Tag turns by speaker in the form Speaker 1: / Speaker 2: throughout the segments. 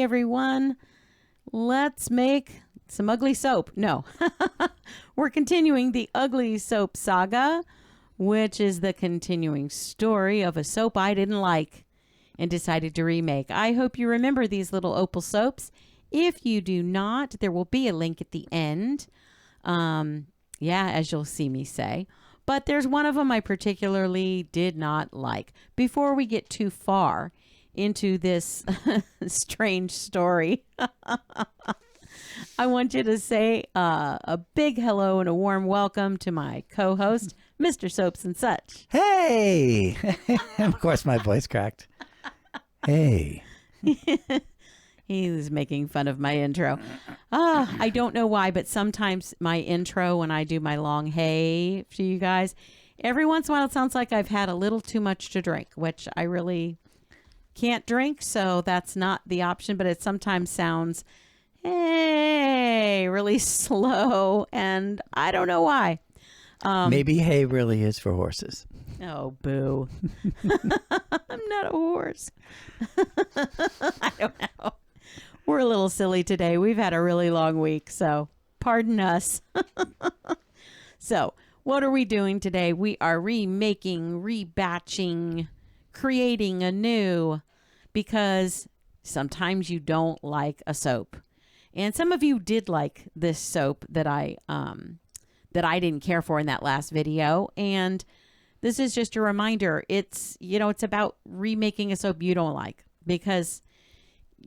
Speaker 1: everyone. Let's make some ugly soap. No, we're continuing the Ugly Soap Saga, which is the continuing story of a soap I didn't like and decided to remake. I hope you remember these little opal soaps. If you do not, there will be a link at the end. As you'll see me say. But there's one of them I particularly did not like. Before we get too far into this strange story, I want you to say a big hello and a warm welcome to my co-host, Mr. Soaps and Such.
Speaker 2: Hey! Of course, my voice cracked. Hey.
Speaker 1: He was making fun of my intro. I don't know why, but sometimes my intro, when I do my long hey to you guys, every once in a while it sounds like I've had a little too much to drink, which I really can't drink, so that's not the option, but it sometimes sounds, hey, really slow, and I don't know why.
Speaker 2: Maybe hay really is for horses.
Speaker 1: Oh, boo. I'm not a horse. I don't know. We're a little silly today. We've had a really long week, so pardon us. So, what are we doing today? We are remaking, rebatching, creating anew, because sometimes you don't like a soap. And some of you did like this soap that I didn't care for in that last video. And this is just a reminder. It's about remaking a soap you don't like, because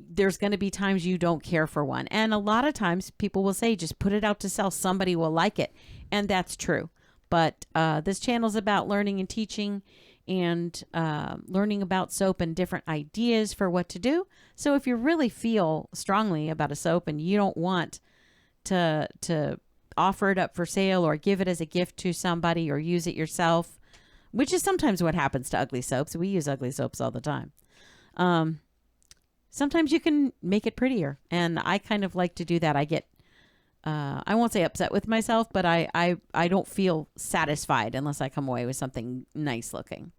Speaker 1: there's going to be times you don't care for one. And a lot of times people will say, just put it out to sell. Somebody will like it. And that's true. But this channel is about learning and teaching and learning about soap and different ideas for what to do. So if you really feel strongly about a soap and you don't want to offer it up for sale or give it as a gift to somebody or use it yourself, which is sometimes what happens to ugly soaps. We use ugly soaps all the time. Sometimes you can make it prettier. And I kind of like to do that. I get, I won't say upset with myself, but I don't feel satisfied unless I come away with something nice looking.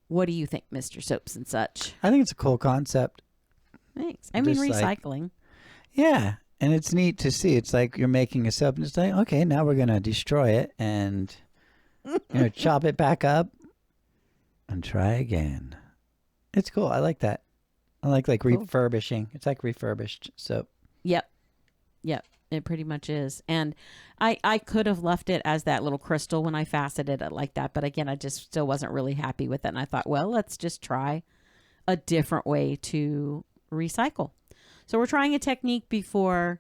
Speaker 1: What do you think, Mr. Soaps and Such?
Speaker 2: I think it's a cool concept.
Speaker 1: Thanks. I mean, recycling.
Speaker 2: Yeah. And it's neat to see. It's like you're making a soap and it's like, okay, now we're going to destroy it and chop it back up and try again. It's cool. I like that. I like cool. Refurbishing. It's like refurbished soap. Yep.
Speaker 1: It pretty much is. And I could have left it as that little crystal when I faceted it like that. But again, I just still wasn't really happy with it. And I thought, well, let's just try a different way to recycle. So we're trying a technique before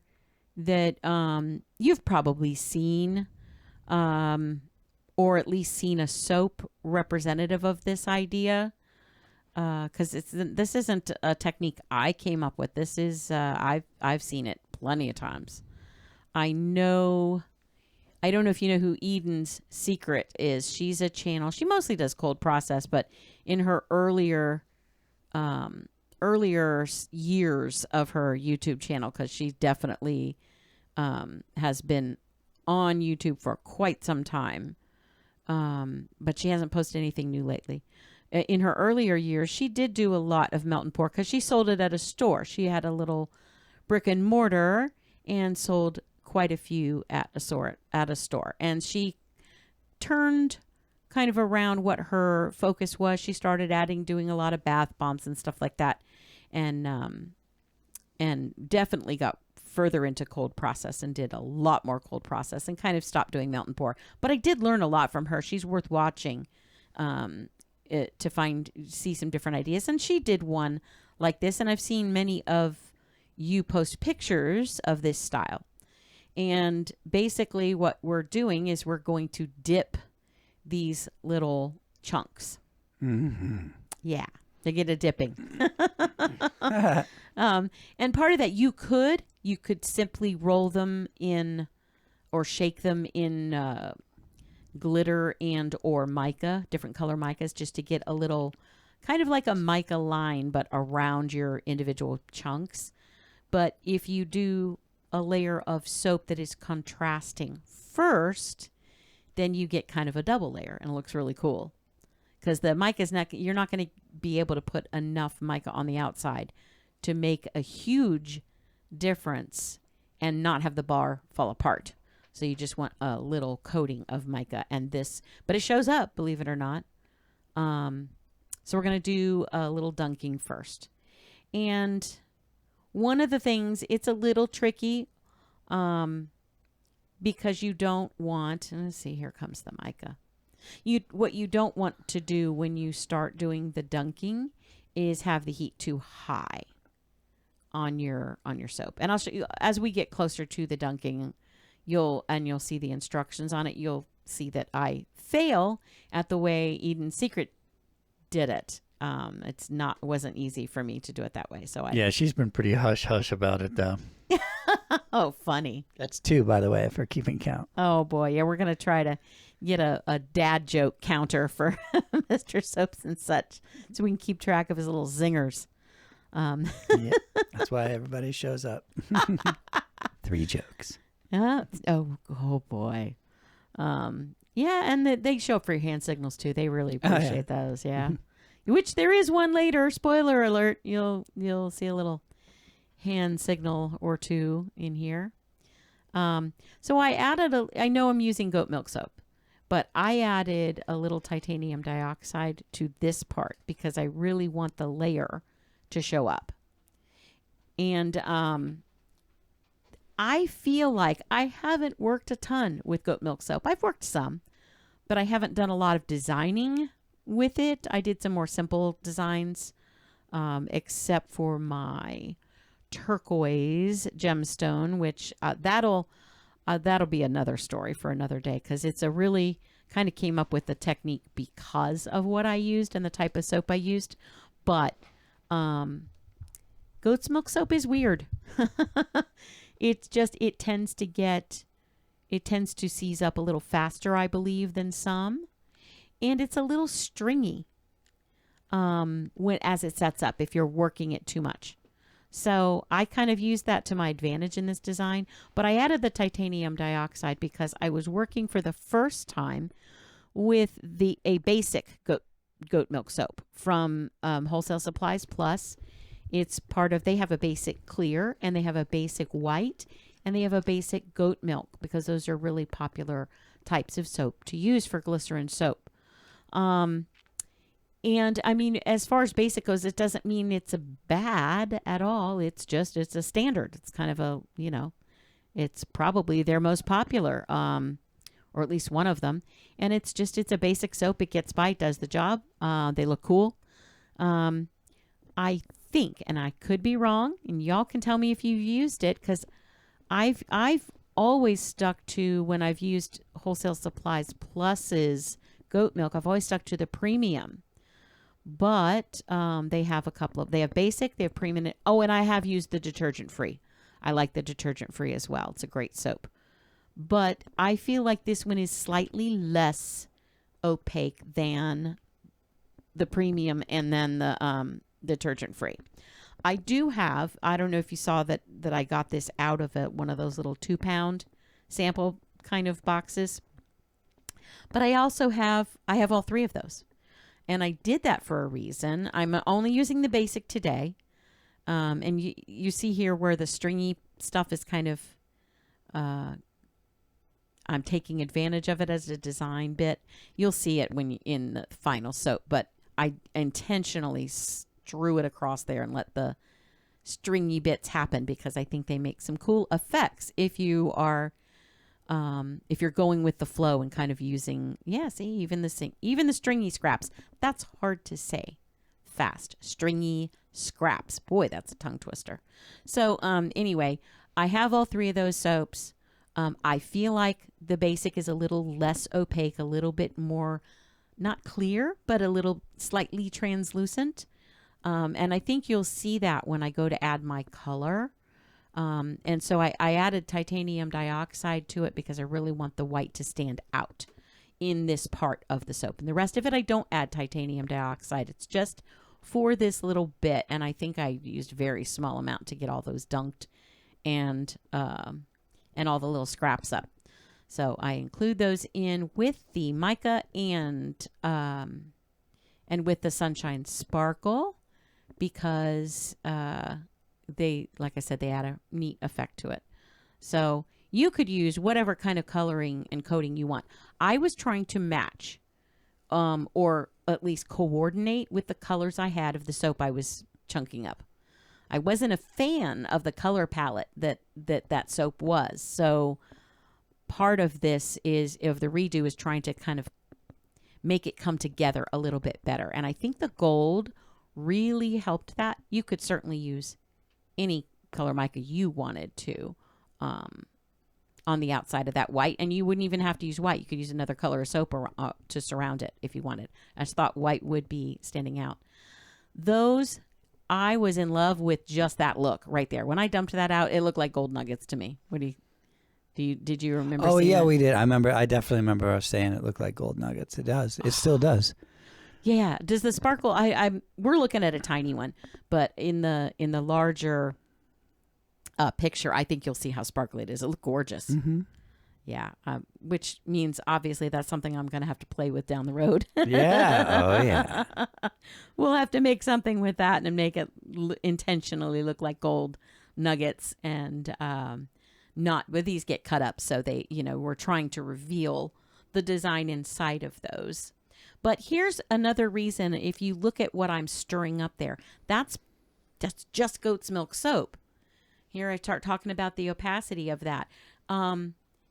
Speaker 1: that you've probably seen, or at least seen a soap representative of this idea. Because this isn't a technique I came up with. This is I've seen it plenty of times. I don't know if you know who Eden's Secret is. She's a channel. She mostly does cold process, but in her earlier years of her YouTube channel, because she definitely has been on YouTube for quite some time, but she hasn't posted anything new lately. In her earlier years, she did do a lot of melt and pour because she sold it at a store. She had a little brick and mortar and sold quite a few at a store. And she turned kind of around what her focus was. She started doing a lot of bath bombs and stuff like that, and definitely got further into cold process and did a lot more cold process and kind of stopped doing melt and pour. But I did learn a lot from her. She's worth watching. To see some different ideas. And she did one like this. And I've seen many of you post pictures of this style. And basically what we're doing is we're going to dip these little chunks.
Speaker 2: Mm-hmm.
Speaker 1: Yeah, they get a dipping. And part of that, you could simply roll them in or shake them in glitter and or mica, different color micas, just to get a little kind of like a mica line, but around your individual chunks. But if you do a layer of soap that is contrasting first, then you get kind of a double layer and it looks really cool. Because the mica is not, you're not going to be able to put enough mica on the outside to make a huge difference and not have the bar fall apart. So you just want a little coating of mica and this, but it shows up, believe it or not. So we're going to do a little dunking first. And one of the things, it's a little tricky because you don't want, let's see, here comes the mica. What you don't want to do when you start doing the dunking is have the heat too high on your soap. And I'll show you as we get closer to the dunking, you'll see the instructions on it. You'll see that I fail at the way Eden's Secret did it. Wasn't easy for me to do it that way. So
Speaker 2: yeah, she's been pretty hush hush about it though.
Speaker 1: Oh, funny.
Speaker 2: That's 2, by the way, if we're keeping count.
Speaker 1: Oh boy, yeah, we're gonna try to get a dad joke counter for Mr. Soaps and Such, so we can keep track of his little zingers.
Speaker 2: Yeah, that's why everybody shows up. 3 jokes.
Speaker 1: Oh boy. Yeah, and they show up for your hand signals too. They really appreciate those. Yeah. Which there is one later. Spoiler alert. You'll see a little hand signal or 2 in here. So I added I know I'm using goat milk soap, but I added a little titanium dioxide to this part because I really want the layer to show up. And I feel like I haven't worked a ton with goat milk soap. I've worked some, but I haven't done a lot of designing with it. I did some more simple designs, except for my turquoise gemstone, which that'll be another story for another day, because it's a really kind of came up with the technique because of what I used and the type of soap I used. But goat's milk soap is weird. It's just, it tends to seize up a little faster, I believe, than some. And it's a little stringy as it sets up if you're working it too much. So I kind of used that to my advantage in this design. But I added the titanium dioxide because I was working for the first time with a basic goat milk soap from Wholesale Supplies Plus. It's part of, they have a basic clear and they have a basic white and they have a basic goat milk, because those are really popular types of soap to use for glycerin soap. And I mean, as far as basic goes, it doesn't mean it's a bad at all. It's a standard. It's kind of it's probably their most popular, or at least one of them. And it's a basic soap. It gets by, it does the job. They look cool. I think, and I could be wrong, and y'all can tell me if you've used it, because I've always stuck to, when I've used Wholesale Supplies Plus's goat milk, I've always stuck to the premium. But they have they have basic, they have premium. Oh, and I have used the detergent free. I like the detergent free as well. It's a great soap. But I feel like this one is slightly less opaque than the premium and then the detergent free. I do have, I don't know if you saw that I got this out of one of those little 2-pound sample kind of boxes. But I also have all 3 of those. And I did that for a reason. I'm only using the basic today. And you see here where the stringy stuff is kind of, I'm taking advantage of it as a design bit. You'll see it in the final soap, but I intentionally drew it across there and let the stringy bits happen because I think they make some cool effects if you are if you're going with the flow and kind of using, see, even the stringy scraps. That's hard to say fast. Stringy scraps. Boy, that's a tongue twister. So anyway, I have all 3 of those soaps. I feel like the basic is a little less opaque, a little bit more, not clear, but a little slightly translucent. And I think you'll see that when I go to add my color. And so I added titanium dioxide to it because I really want the white to stand out in this part of the soap. And the rest of it, I don't add titanium dioxide. It's just for this little bit. And I think I used very small amount to get all those dunked and all the little scraps up. So I include those in with the mica and with the Sunshine Sparkle because like I said, they add a neat effect to it. So you could use whatever kind of coloring and coating you want. I was trying to match, or at least coordinate with the colors I had of the soap I was chunking up. I wasn't a fan of the color palette that soap was. So part of this is, of the redo, is trying to kind of make it come together a little bit better. And I think the gold really helped that. You could certainly use any color mica you wanted to on the outside of that white. And you wouldn't even have to use white. You could use another color of soap to surround it if you wanted. I just thought white would be standing out. I was in love with just that look right there. When I dumped that out, it looked like gold nuggets to me. What did you remember
Speaker 2: Oh,
Speaker 1: seeing
Speaker 2: yeah,
Speaker 1: that?
Speaker 2: we did. I definitely remember us saying it looked like gold nuggets. It does. It still does.
Speaker 1: Yeah. Does the sparkle? We're looking at a tiny one, but in the larger picture, I think you'll see how sparkly it is. It looks gorgeous.
Speaker 2: Mm-hmm.
Speaker 1: Yeah. Which means obviously that's something I'm going to have to play with down the road.
Speaker 2: Yeah. Oh, yeah.
Speaker 1: We'll have to make something with that and make it intentionally look like gold nuggets, and not, but these get cut up. So they, we're trying to reveal the design inside of those. But here's another reason. If you look at what I'm stirring up there, that's just goat's milk soap. Here I start talking about the opacity of that.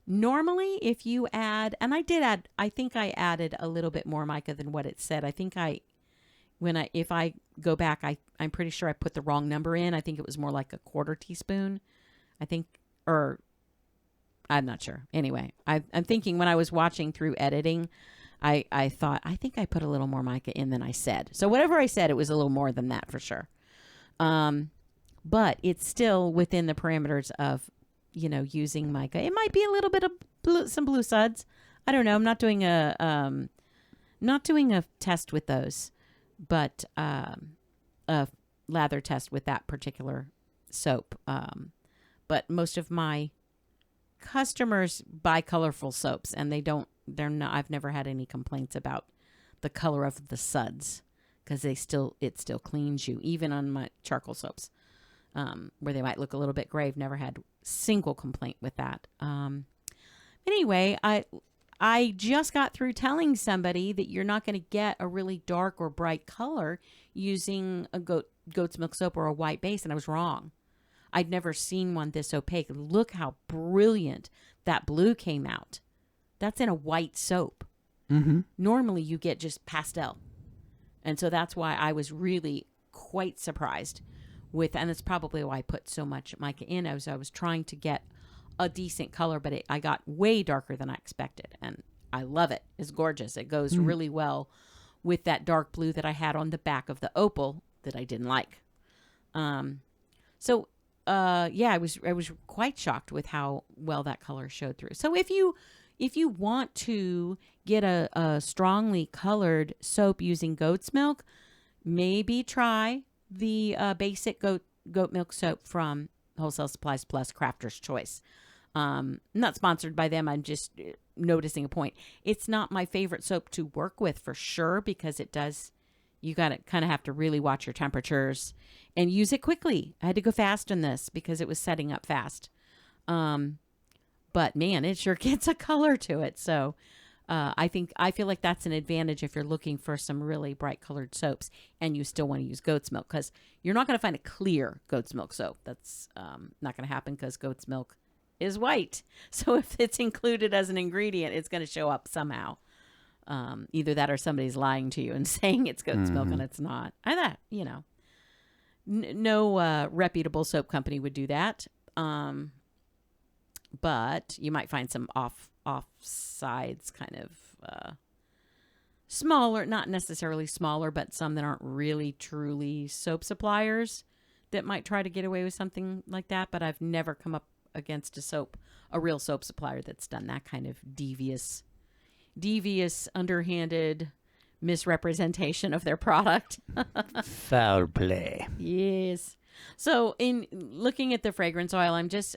Speaker 1: Normally, if you add, and I think I added a little bit more mica than what it said. I think if I go back, I'm pretty sure I put the wrong number in. I think it was more like a 1/4 teaspoon. I think, or I'm not sure. Anyway, I'm thinking when I was watching through editing, I thought, I think I put a little more mica in than I said. So whatever I said, it was a little more than that for sure. But it's still within the parameters of, using mica. It might be a little bit of some blue suds. I don't know. I'm not doing a test with those, but a lather test with that particular soap. But most of my customers buy colorful soaps, and I've never had any complaints about the color of the suds, because it still cleans you, even on my charcoal soaps, where they might look a little bit gray. I've never had single complaint with that. Anyway, I just got through telling somebody that you're not going to get a really dark or bright color using a goat's milk soap or a white base, and I was wrong. I'd never seen one this opaque. Look how brilliant that blue came out. That's in a white soap.
Speaker 2: Mm-hmm.
Speaker 1: Normally you get just pastel. And so that's why I was really quite surprised with, and it's probably why I put so much mica in, as I was trying to get a decent color, but I got way darker than I expected. And I love it. It's gorgeous. It goes really well with that dark blue that I had on the back of the opal that I didn't like. I was quite shocked with how well that color showed through. So if you want to get a strongly colored soap using goat's milk, maybe try the basic goat milk soap from Wholesale Supplies Plus Crafter's Choice. Not sponsored by them. I'm just noticing a point. It's not my favorite soap to work with for sure, because you got to kind of have to really watch your temperatures and use it quickly. I had to go fast in this because it was setting up fast. But man, it sure gets a color to it. So I feel like that's an advantage if you're looking for some really bright colored soaps and you still want to use goat's milk, because you're not going to find a clear goat's milk soap. That's not going to happen, because goat's milk is white. So if it's included as an ingredient, it's going to show up somehow. Either that or somebody's lying to you and saying it's goat's milk and it's not. No reputable soap company would do that. But you might find some offsides, kind of smaller, not necessarily smaller, but some that aren't really truly soap suppliers that might try to get away with something like that. But I've never come up against a real soap supplier that's done that kind of devious, underhanded misrepresentation of their product.
Speaker 2: Foul play.
Speaker 1: Yes. So in looking at the fragrance oil, I'm just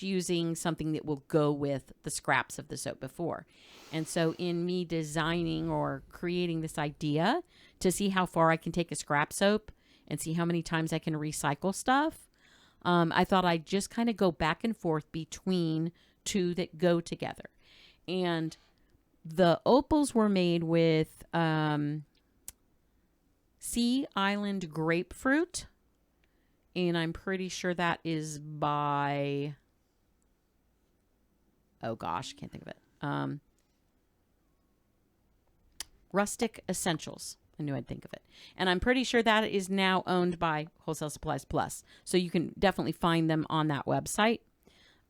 Speaker 1: using something that will go with the scraps of the soap before. And so in me designing or creating this idea to see how far I can take a scrap soap and see how many times I can recycle stuff. I thought I'd just kind of go back and forth between two that go together. And the opals were made with Sea Island grapefruit. And I'm pretty sure that is by... Oh, gosh, can't think of it. Rustic Essentials. I knew I'd think of it. And I'm pretty sure that is now owned by Wholesale Supplies Plus. So you can definitely find them on that website.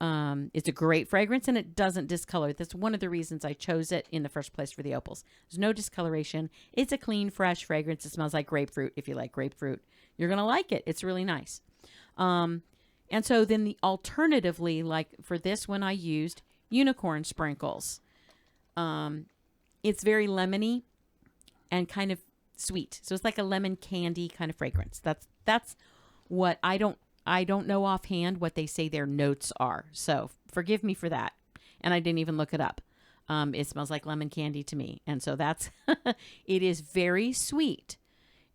Speaker 1: It's a great fragrance, and it doesn't discolor. That's one of the reasons I chose it in the first place for the opals. There's no discoloration. It's a clean, fresh fragrance. It smells like grapefruit. If you like grapefruit, you're going to like it. It's really nice. And so then alternatively, like for this one, I used unicorn sprinkles. It's very lemony and kind of sweet. So it's like a lemon candy kind of fragrance. That's what I don't know offhand what they say their notes are. So forgive me for that. And I didn't even look it up. It smells like lemon candy to me. And so that's, it is very sweet.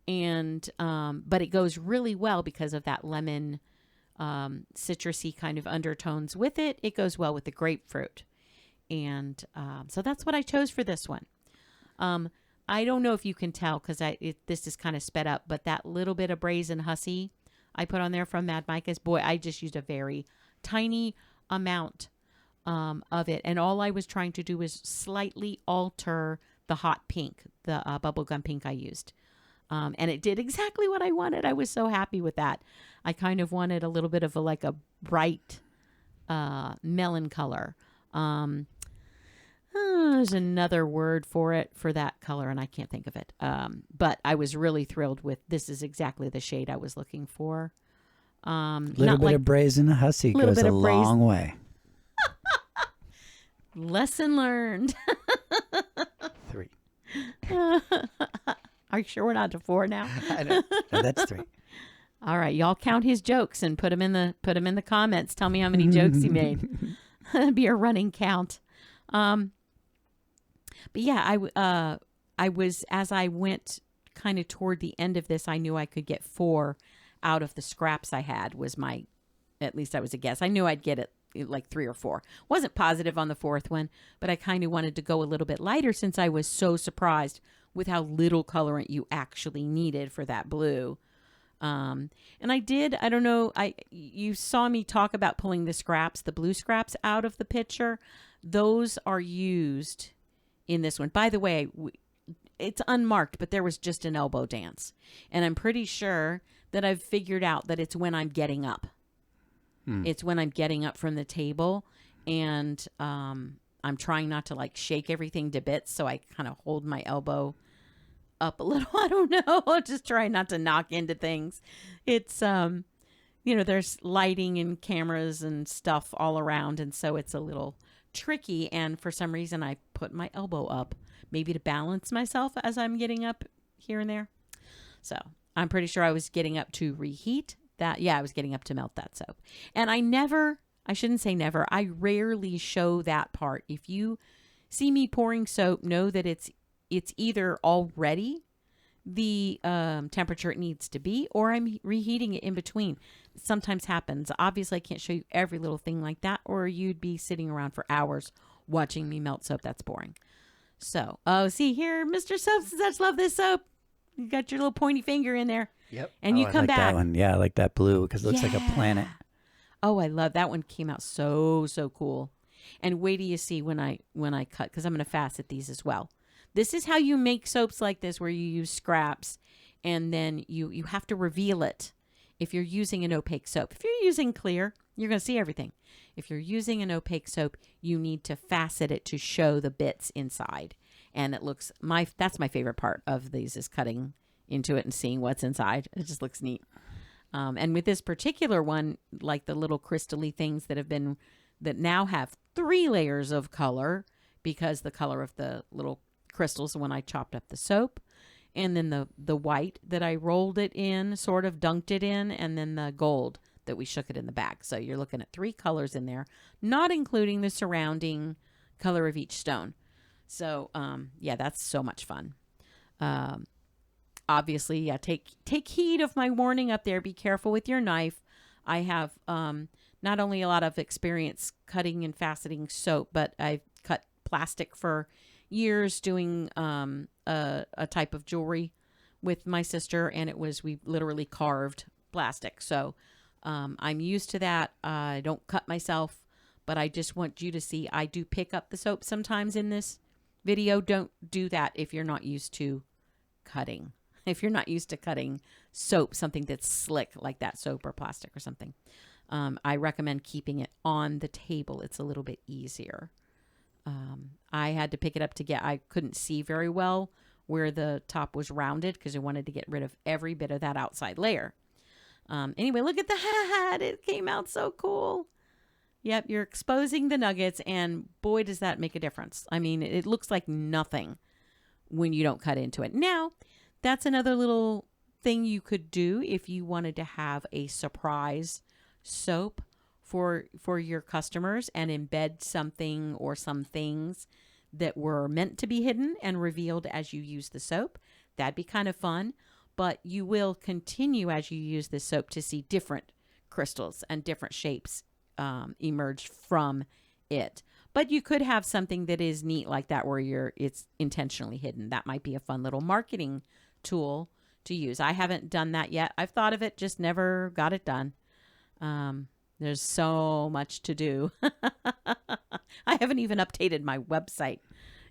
Speaker 1: And, but it goes really well because of that lemon, citrusy kind of undertones with it. It goes well with the grapefruit. And, so that's what I chose for this one. I don't know if you can tell because this is kind of sped up, but that little bit of Brazen Hussy I put on there from Mad Micah's, boy, I just used a very tiny amount of it. And all I was trying to do was slightly alter the hot pink, the bubblegum pink I used. And it did exactly what I wanted. I was so happy with that. I kind of wanted a little bit of a bright melon color. There's another word for it, for that color, and I can't think of it. But I was really thrilled with this is exactly the shade I was looking for.
Speaker 2: Little bit of Brazen Hussy goes a long way.
Speaker 1: Lesson learned.
Speaker 2: 3.
Speaker 1: Are you sure we're not to 4 now?
Speaker 2: I know. No, that's 3.
Speaker 1: All right, y'all count his jokes and put them in the comments. Tell me how many jokes he made. It'd be a running count. But yeah, I was, as I went kind of toward the end of this, I knew I could get 4 out of the scraps I had was at least that was a guess. I knew I'd get it like 3 or 4. Wasn't positive on the 4th one, but I kind of wanted to go a little bit lighter since I was so surprised with how little colorant you actually needed for that blue. And I don't know, you saw me talk about pulling the blue scraps out of the pitcher. Those are used in this one. By the way, it's unmarked, but there was just an elbow dance. And I'm pretty sure that I've figured out that it's when I'm getting up. It's when I'm getting up from the table and I'm trying not to shake everything to bits. So I kind of hold my elbow up a little. I don't know. Just try not to knock into things. It's, there's lighting and cameras and stuff all around. And so it's a little tricky, and for some reason I put my elbow up, maybe to balance myself as I'm getting up here and there. So I'm pretty sure I was getting up to reheat that. Yeah, I was getting up to melt that soap. And I shouldn't say never, I rarely show that part. If you see me pouring soap, know that it's either already the temperature it needs to be, or I'm reheating it in between. It sometimes happens. Obviously, I can't show you every little thing like that, or you'd be sitting around for hours watching me melt soap. That's boring. So, see here, Mr. Soap Such, love this soap. You got your little pointy finger in there.
Speaker 2: Yep.
Speaker 1: And you
Speaker 2: I
Speaker 1: come
Speaker 2: like
Speaker 1: back.
Speaker 2: That one. Yeah, I like that blue because it looks like a planet.
Speaker 1: Oh, I love that one. Came out so cool. And wait till you see when I cut, because I'm going to facet these as well. This is how you make soaps like this, where you use scraps and then you have to reveal it if you're using an opaque soap. If you're using clear, you're going to see everything. If you're using an opaque soap, you need to facet it to show the bits inside. And it looks, that's my favorite part of these, is cutting into it and seeing what's inside. It just looks neat. And with this particular one, like the little crystally things that now have 3 layers of color, because the color of the little crystals when I chopped up the soap, and then the white that I rolled it in, sort of dunked it in, and then the gold that we shook it in the bag. So you're looking at 3 colors in there, not including the surrounding color of each stone. So yeah, that's so much fun. obviously, yeah, take heed of my warning up there. Be careful with your knife. I have not only a lot of experience cutting and faceting soap, but I've cut plastic for years doing a type of jewelry with my sister, and we literally carved plastic. So I'm used to that. I don't cut myself, but I just want you to see I do pick up the soap sometimes in this video. Don't do that if you're not used to cutting. If you're not used to cutting soap, something that's slick like that soap or plastic or something, I recommend keeping it on the table. It's a little bit easier. I had to pick it up I couldn't see very well where the top was rounded because I wanted to get rid of every bit of that outside layer. Anyway, look at the hat. It came out so cool. Yep, you're exposing the nuggets, and boy, does that make a difference. I mean, it looks like nothing when you don't cut into it. Now, that's another little thing you could do if you wanted to have a surprise soap for your customers and embed something or some things that were meant to be hidden and revealed as you use the soap. That'd be kind of fun, but you will continue as you use this soap to see different crystals and different shapes emerge from it. But you could have something that is neat like that where it's intentionally hidden. That might be a fun little marketing tool to use. I haven't done that yet. I've thought of it, just never got it done. There's so much to do. I haven't even updated my website.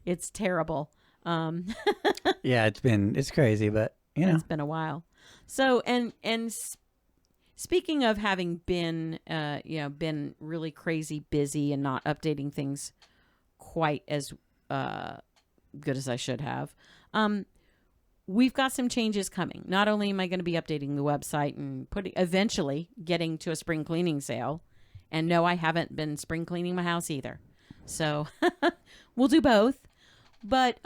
Speaker 1: It's terrible.
Speaker 2: Yeah, it's crazy, but
Speaker 1: it's been a while. So, speaking of having been, been really crazy busy and not updating things quite as good as I should have, we've got some changes coming. Not only am I going to be updating the website and eventually getting to a spring cleaning sale, and no, I haven't been spring cleaning my house either. So we'll do both. But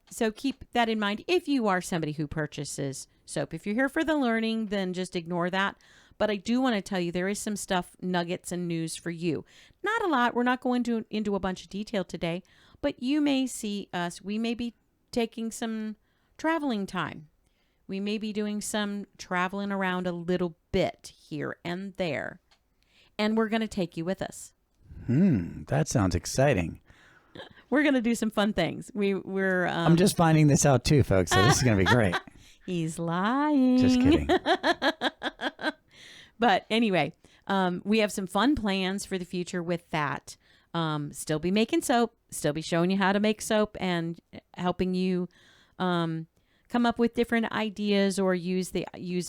Speaker 1: so keep that in mind if you are somebody who purchases soap. If you're here for the learning, then just ignore that. But I do want to tell you there is some stuff, nuggets and news for you. Not a lot. We're not going into a bunch of detail today, but you may see us. We may be taking some traveling time. We may be doing some traveling around a little bit here and there. And we're going to take you with us.
Speaker 2: That sounds exciting.
Speaker 1: We're going to do some fun things. We're.
Speaker 2: I'm just finding this out too, folks. So this is going to be great.
Speaker 1: He's lying.
Speaker 2: Just kidding.
Speaker 1: But anyway, we have some fun plans for the future with that. Still be making soap. Still be showing you how to make soap and helping you come up with different ideas or use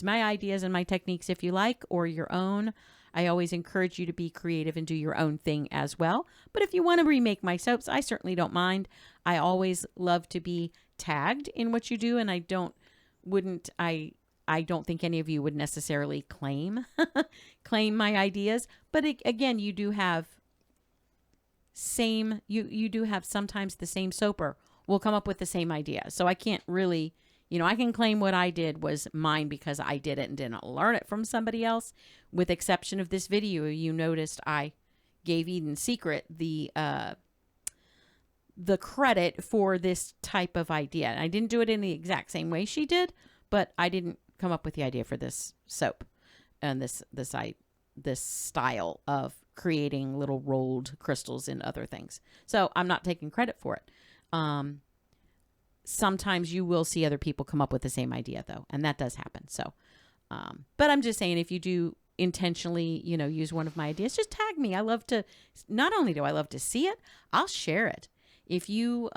Speaker 1: my ideas and my techniques if you like, or your own. I always encourage you to be creative and do your own thing as well. But if you want to remake my soaps, I certainly don't mind. I always love to be tagged in what you do, and I don't think any of you would necessarily claim my ideas. But again, you do have you do have sometimes the same soaper will come up with the same idea. So I can't really, I can claim what I did was mine because I did it and didn't learn it from somebody else. With exception of this video, you noticed I gave Eden Secret the credit for this type of idea. And I didn't do it in the exact same way she did, but I didn't come up with the idea for this soap and this style of creating little rolled crystals and other things. So I'm not taking credit for it. Sometimes you will see other people come up with the same idea though, and that does happen. So, but I'm just saying, if you do intentionally, use one of my ideas, just tag me. Not only do I love to see it, I'll share it. If you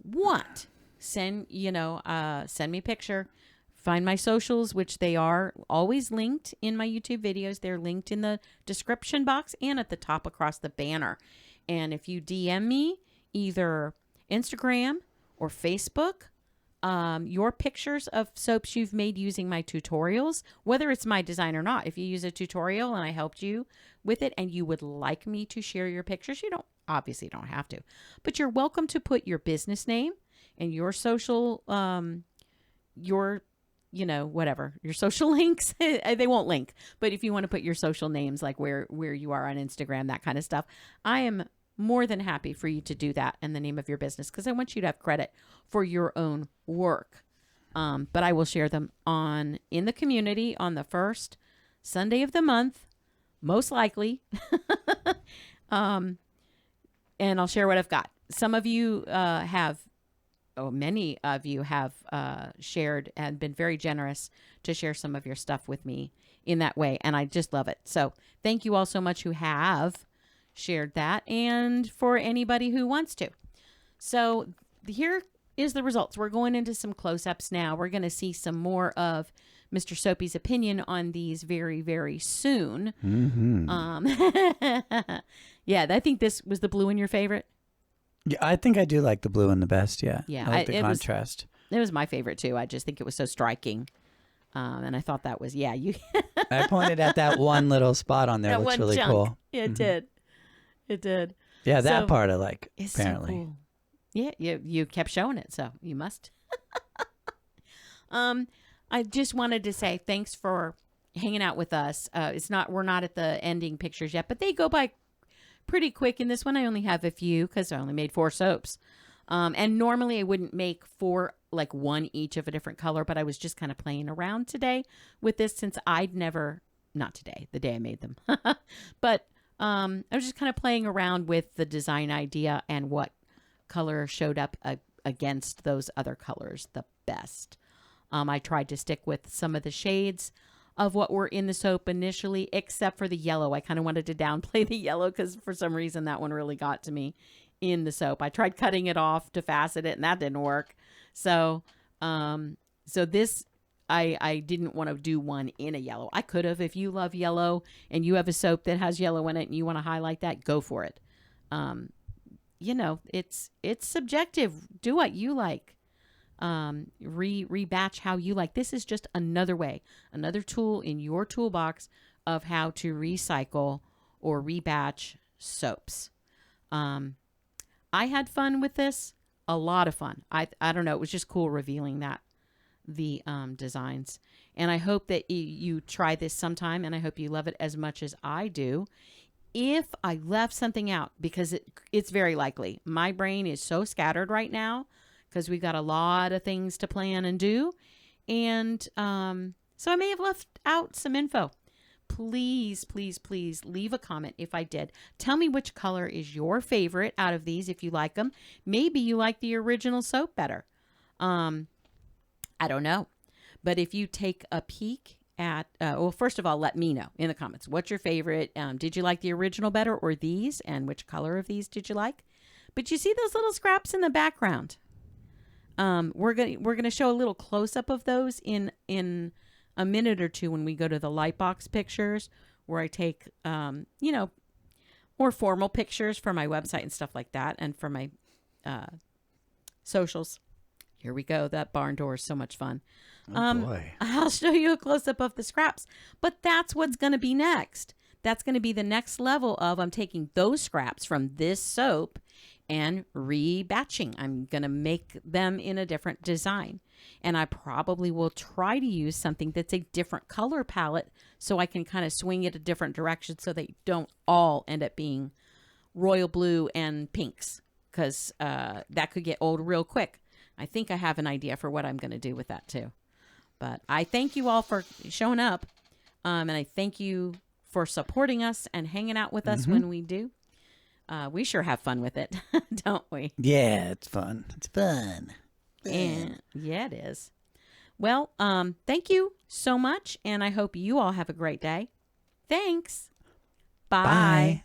Speaker 1: want, send me a picture, find my socials, which they are always linked in my YouTube videos. They're linked in the description box and at the top across the banner. And if you DM me, either Instagram or Facebook, your pictures of soaps you've made using my tutorials, whether it's my design or not. If you use a tutorial and I helped you with it and you would like me to share your pictures, you obviously don't have to, but you're welcome to put your business name and your social, your social links. They won't link, but if you want to put your social names, like where you are on Instagram, that kind of stuff, I am more than happy for you to do that in the name of your business because I want you to have credit for your own work. But I will share them in the community on the first Sunday of the month, most likely. And I'll share what I've got. Some of you many of you have shared and been very generous to share some of your stuff with me in that way. And I just love it. So thank you all so much who have shared that and for anybody who wants to. So here is the results. We're going into some close-ups now. We're going to see some more of Mr. Soapy's opinion on these very, very soon. Yeah, I think this was the blue one your favorite.
Speaker 2: Yeah, I think I do like the blue one the best. Yeah.
Speaker 1: Yeah.
Speaker 2: I like the contrast.
Speaker 1: It was my favorite too. I just think it was so striking. And I thought that was, you.
Speaker 2: I pointed at that one little spot on there.
Speaker 1: That
Speaker 2: looks
Speaker 1: one
Speaker 2: really
Speaker 1: chunk.
Speaker 2: cool.
Speaker 1: It did. It did.
Speaker 2: Yeah, that part I like,
Speaker 1: it's
Speaker 2: apparently.
Speaker 1: So cool. Yeah, you kept showing it, so you must. I just wanted to say thanks for hanging out with us. We're not at the ending pictures yet, but they go by pretty quick. In this one, I only have a few because I only made 4 soaps. And normally I wouldn't make 4, like one each of a different color, but I was just kind of playing around today with this since not today, the day I made them, but I was just kind of playing around with the design idea and what color showed up against those other colors the best. I tried to stick with some of the shades of what were in the soap initially, except for the yellow. I kind of wanted to downplay the yellow because for some reason that one really got to me in the soap. I tried cutting it off to facet it and that didn't work. So this, I didn't want to do one in a yellow. I could have. If you love yellow and you have a soap that has yellow in it and you want to highlight that, go for it. It's subjective. Do what you like. Rebatch how you like. This is just another way, another tool in your toolbox of how to recycle or rebatch soaps. I had fun with this, a lot of fun. I don't know. It was just cool revealing the designs. And I hope that you try this sometime, and I hope you love it as much as I do. If I left something out, because it's very likely. My brain is so scattered right now because we've got a lot of things to plan and do. And so I may have left out some info. Please, please, please leave a comment if I did. Tell me which color is your favorite out of these if you like them. Maybe you like the original soap better. I don't know. But if you take a peek at, first of all, let me know in the comments. What's your favorite? Did you like the original better or these? And which color of these did you like? But you see those little scraps in the background. We're gonna show a little close-up of those in a minute or two when we go to the Lightbox pictures, where I take, more formal pictures for my website and stuff like that, and for my socials. Here we go. That barn door is so much fun.
Speaker 2: Oh boy.
Speaker 1: I'll show you a close-up of the scraps, but that's what's going to be next. That's going to be the next level of I'm taking those scraps from this soap and rebatching. I'm going to make them in a different design. And I probably will try to use something that's a different color palette so I can kind of swing it a different direction so they don't all end up being royal blue and pinks, because that could get old real quick. I think I have an idea for what I'm going to do with that too. But I thank you all for showing up. And I thank you for supporting us and hanging out with us when we do. We sure have fun with it, don't we?
Speaker 2: Yeah, it's fun. It's fun.
Speaker 1: And yeah, it is. Well, thank you so much. And I hope you all have a great day. Thanks. Bye.
Speaker 2: Bye.